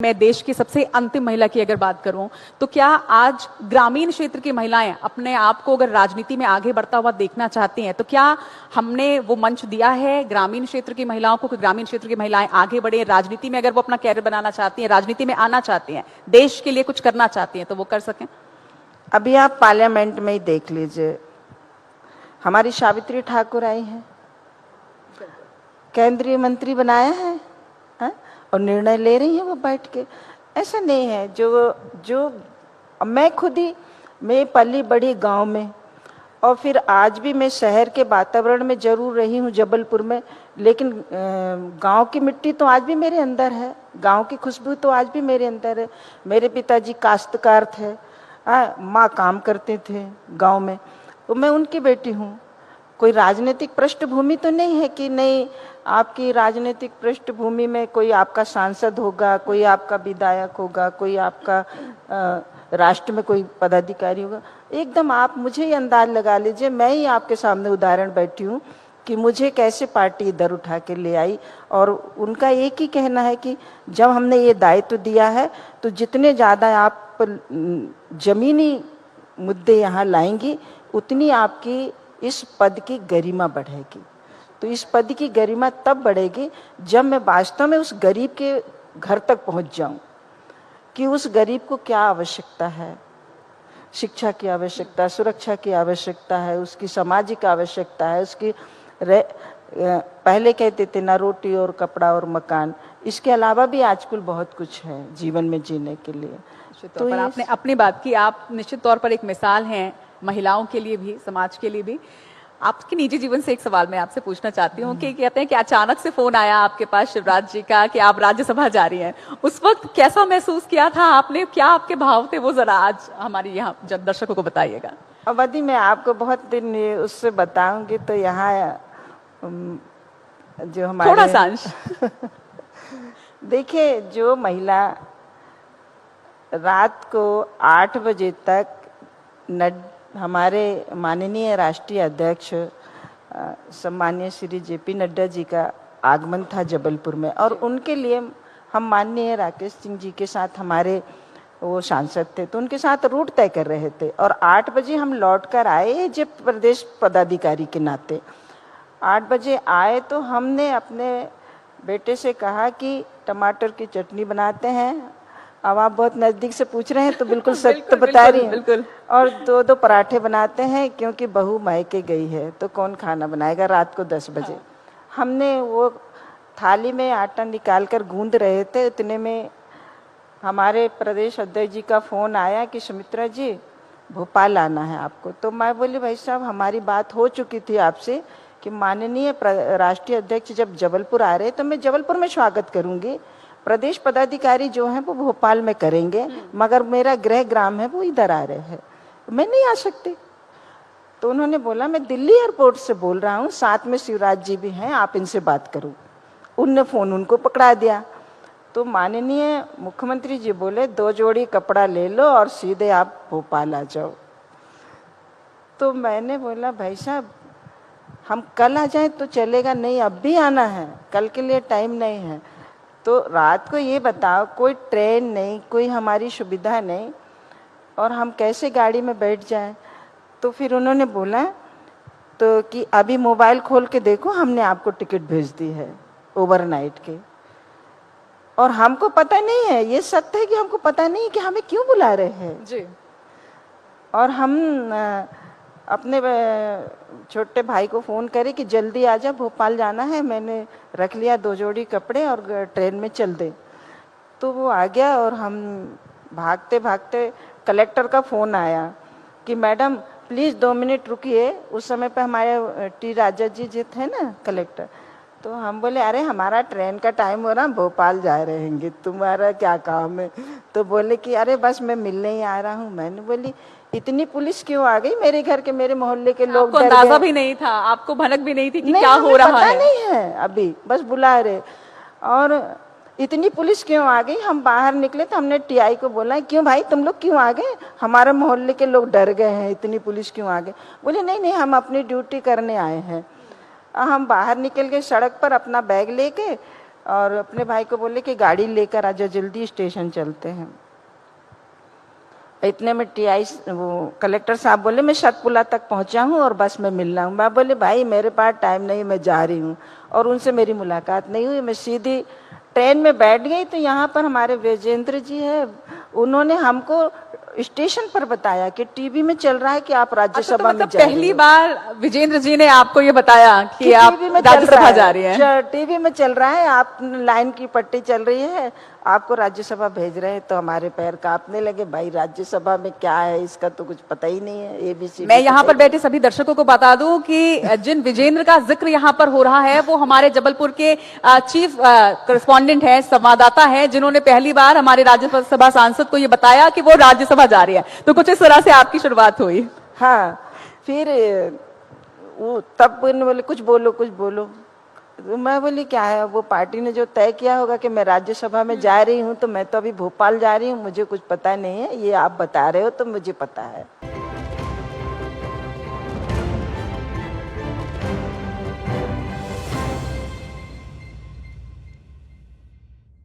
मैं देश की सबसे अंतिम महिला की अगर बात करूं तो क्या आज ग्रामीण क्षेत्र की महिलाएं अपने आप को अगर राजनीति में आगे बढ़ता हुआ देखना चाहती हैं तो क्या हमने वो मंच दिया है ग्रामीण क्षेत्र की महिलाओं को कि ग्रामीण क्षेत्र की महिलाएं आगे बढ़े राजनीति में, अगर वो अपना कैरियर बनाना चाहती हैं, राजनीति में आना चाहती हैं, देश के लिए कुछ करना चाहती हैं तो वो कर सकें? अभी आप पार्लियामेंट में ही देख लीजिए, हमारी सावित्री ठाकुर आई हैं, केंद्रीय मंत्री बनाया है, और निर्णय ले रही हैं वो बैठ के। ऐसा नहीं है। जो मैं खुद ही, मैं पली बड़ी गांव में, और फिर आज भी मैं शहर के वातावरण में जरूर रही हूँ जबलपुर में, लेकिन गांव की मिट्टी तो आज भी मेरे अंदर है, गांव की खुशबू तो आज भी मेरे अंदर है। मेरे पिताजी काश्तकार थे, माँ काम करते थे गांव में, तो मैं उनकी बेटी हूँ। कोई राजनीतिक पृष्ठभूमि तो नहीं है कि नहीं, आपकी राजनीतिक पृष्ठभूमि में कोई आपका सांसद होगा, कोई आपका विधायक होगा, कोई आपका राष्ट्र में कोई पदाधिकारी होगा। एकदम आप मुझे ही अंदाज लगा लीजिए, मैं ही आपके सामने उदाहरण बैठी हूँ कि मुझे कैसे पार्टी इधर उठा के ले आई। और उनका एक ही कहना है कि जब हमने ये दायित्व दिया है तो जितने ज़्यादा आप जमीनी मुद्दे यहाँ लाएंगी उतनी आपकी इस पद की गरिमा बढ़ेगी। तो इस पद की गरिमा तब बढ़ेगी जब मैं वास्तव में उस गरीब के घर तक पहुंच जाऊं कि उस गरीब को क्या आवश्यकता है, शिक्षा की आवश्यकता, सुरक्षा की आवश्यकता है, उसकी सामाजिक आवश्यकता है, उसकी पहले कहते थे ना रोटी और कपड़ा और मकान, इसके अलावा भी आजकल बहुत कुछ है जीवन में जीने के लिए। तो आपने अपनी बात की, आप निश्चित तौर पर एक मिसाल हैं महिलाओं के लिए भी, समाज के लिए भी। आपके निजी जीवन से एक सवाल मैं आपसे पूछना चाहती हूँ कि कहते हैं कि अचानक से फोन आया आपके पास शिवराज जी का कि आप राज्यसभा जा रही हैं, उस वक्त कैसा महसूस किया था आपने, क्या आपके भाव थे, वो जरा आज हमारी यहाँ जब दर्शकों को बताइएगा। अवधि मैं आपको बहुत दिन उससे बताऊंगी तो यहाँ जो हमारे थोड़ा सा अंश देखिए, जो महिला रात को 8 बजे तक हमारे माननीय राष्ट्रीय अध्यक्ष सम्मानीय श्री जेपी नड्डा जी का आगमन था जबलपुर में, और उनके लिए हम माननीय राकेश सिंह जी के साथ, हमारे वो सांसद थे, तो उनके साथ रूट तय कर रहे थे। और 8 बजे हम लौट कर आए, जब प्रदेश पदाधिकारी के नाते 8 बजे आए तो हमने अपने बेटे से कहा कि टमाटर की चटनी बनाते हैं। अब आप बहुत नजदीक से पूछ रहे हैं तो बिल्कुल सत्य बता रही हूँ। और 2-2 पराठे बनाते हैं क्योंकि बहू मायके गई है तो कौन खाना बनाएगा रात को 10 बजे। हमने वो थाली में आटा निकाल कर गूंद रहे थे, इतने में हमारे प्रदेश अध्यक्ष जी का फोन आया कि सुमित्रा जी भोपाल आना है आपको। तो मैं बोली भाई साहब, हमारी बात हो चुकी थी आपसे कि माननीय राष्ट्रीय अध्यक्ष जब जबलपुर आ रहे तो मैं जबलपुर में स्वागत करूंगी, प्रदेश पदाधिकारी जो हैं वो भोपाल में करेंगे, मगर मेरा गृह ग्राम है वो इधर आ रहे हैं, मैं नहीं आ सकती। तो उन्होंने बोला मैं दिल्ली एयरपोर्ट से बोल रहा हूँ, साथ में शिवराज जी भी हैं, आप इनसे बात करो। उनने फोन उनको पकड़ा दिया। तो माननीय मुख्यमंत्री जी बोले 2 जोड़ी कपड़ा ले लो और सीधे आप भोपाल आ जाओ। तो मैंने बोला भाई साहब, हम कल आ जाएं तो चलेगा, नहीं अब भी आना है, कल के लिए टाइम नहीं है। तो रात को ये बताओ, कोई ट्रेन नहीं, कोई हमारी सुविधा नहीं, और हम कैसे गाड़ी में बैठ जाएं। तो फिर उन्होंने बोला तो कि अभी मोबाइल खोल के देखो, हमने आपको टिकट भेज दी है ओवरनाइट के। और हमको पता नहीं है, ये सत्य है कि हमको पता नहीं है कि हमें क्यों बुला रहे हैं जी। और हम अपने छोटे भाई को फ़ोन करे कि जल्दी आ जा, भोपाल जाना है, मैंने रख लिया 2 जोड़ी कपड़े और ट्रेन में चल दे। तो वो आ गया और हम भागते भागते, कलेक्टर का फ़ोन आया कि मैडम प्लीज़ 2 मिनट रुकिए। उस समय पे हमारे टी राजा जी थे ना कलेक्टर। तो हम बोले अरे हमारा ट्रेन का टाइम हो रहा, भोपाल जा रहेंगे, तुम्हारा क्या काम है। तो बोले कि अरे बस मैं मिलने ही आ रहा हूँ। मैंने बोली इतनी पुलिस क्यों आ गई मेरे घर के, मेरे मोहल्ले के लोग आपको अंदाजा भी नहीं था, आपको भनक भी नहीं थी कि क्या हो रहा है? नहीं है, अभी बस बुला रहे। और इतनी पुलिस क्यों आ गई? हम बाहर निकले तो हमने टीआई को बोला क्यों भाई तुम लोग क्यों आ गए, हमारे मोहल्ले के लोग डर गए हैं, इतनी पुलिस क्यों आ गए? बोले नहीं नहीं, हम अपनी ड्यूटी करने आए हैं। हम बाहर निकल गए सड़क पर अपना बैग लेके, और अपने भाई को बोले कि गाड़ी लेकर आजा, जल्दी स्टेशन चलते हैं। इतने में टीआई वो कलेक्टर साहब बोले मैं सतपुला तक पहुंचा हूं और बस में मिलना हूं। मैं बोले भाई मेरे पास टाइम नहीं, मैं जा रही हूं। और उनसे मेरी मुलाकात नहीं हुई। मैं सीधी ट्रेन में बैठ गई तो यहाँ पर हमारे विजेंद्र जी है, उन्होंने हमको स्टेशन पर बताया कि टीवी में चल रहा है कि आप अच्छा, तो राज्यसभा में मतलब जा रहे पहली हो। बार विजेंद्र जी ने आपको ये बताया कि कि आप टीवी में चल राज्यसभा रहा जा रही हैं। है, टीवी में चल रहा है, आप लाइन की पट्टी चल रही है, आपको राज्यसभा भेज रहे हैं। तो हमारे पैर कांपने लगे, भाई राज्यसभा में क्या है इसका तो कुछ पता ही नहीं है, एबीसी। मैं यहाँ पर बैठे सभी दर्शकों को बता दूं कि जिन विजेंद्र का जिक्र यहाँ पर हो रहा है वो हमारे जबलपुर के चीफ करस्पॉन्डेंट हैं, संवाददाता हैं, जिन्होंने पहली बार हमारे राज्यसभा सांसद को ये बताया कि वो राज्यसभा जा रही है। तो कुछ इस तरह से आपकी शुरुआत हुई। हाँ, फिर वो तब उन्होंने बोले कुछ बोलो कुछ बोलो। तो मैं बोली क्या है, वो पार्टी ने जो तय किया होगा कि मैं राज्यसभा में जा रही हूँ, तो मैं तो अभी भोपाल जा रही हूँ, मुझे कुछ पता नहीं है, ये आप बता रहे हो तो मुझे पता है।